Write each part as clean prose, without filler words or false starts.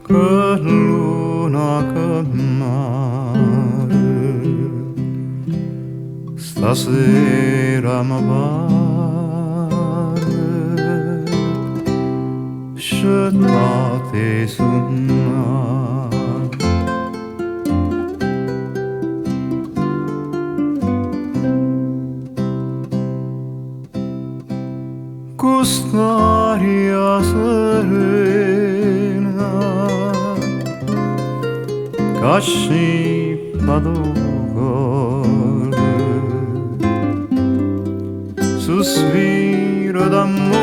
che luna che mare stasera mi pare scetate su quest'aria serena che scippa d'ogore, sospiro d'amore,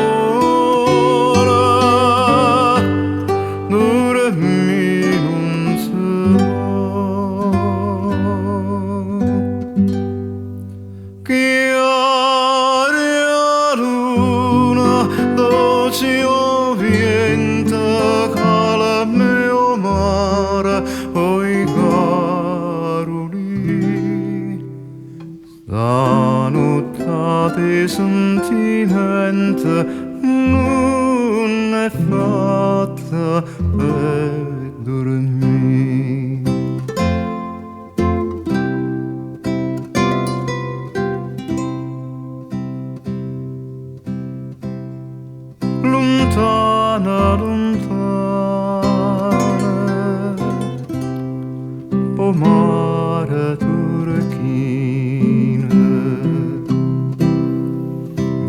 dormi non so. Che aria luna dolce o vento cala mio mare, oi caroli, stanotte sentimento non è fatta per dormire. Lontana, lontana, po mare turchina,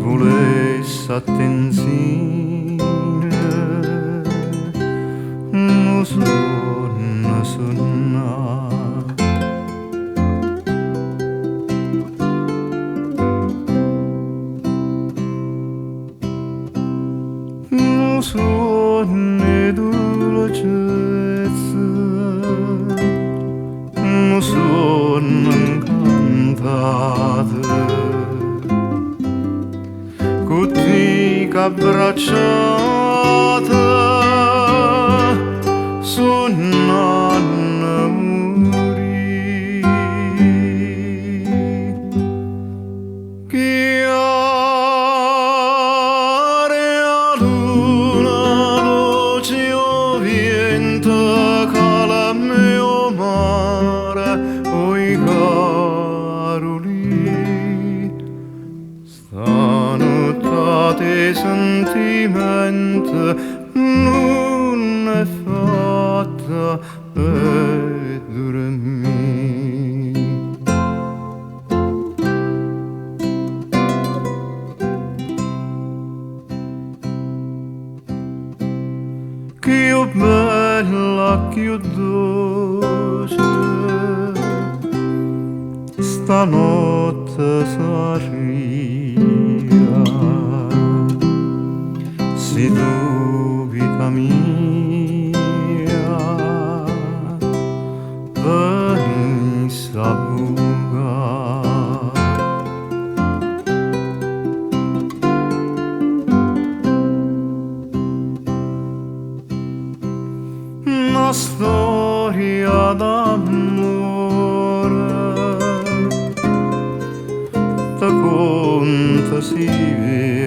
volesse attenzione, non suona, suona. Non suona dolcezza, non suona incantate, tutti abbracciate sono innamorati. Che aria luna dolce o vento cala mio mare, oi caroli, stanotte sentimento non è fatta per dormire. Che bella, che dolce, stanotte s'arria, si tu vita mia venisse a buca. Una storia d'amore, te conta si vede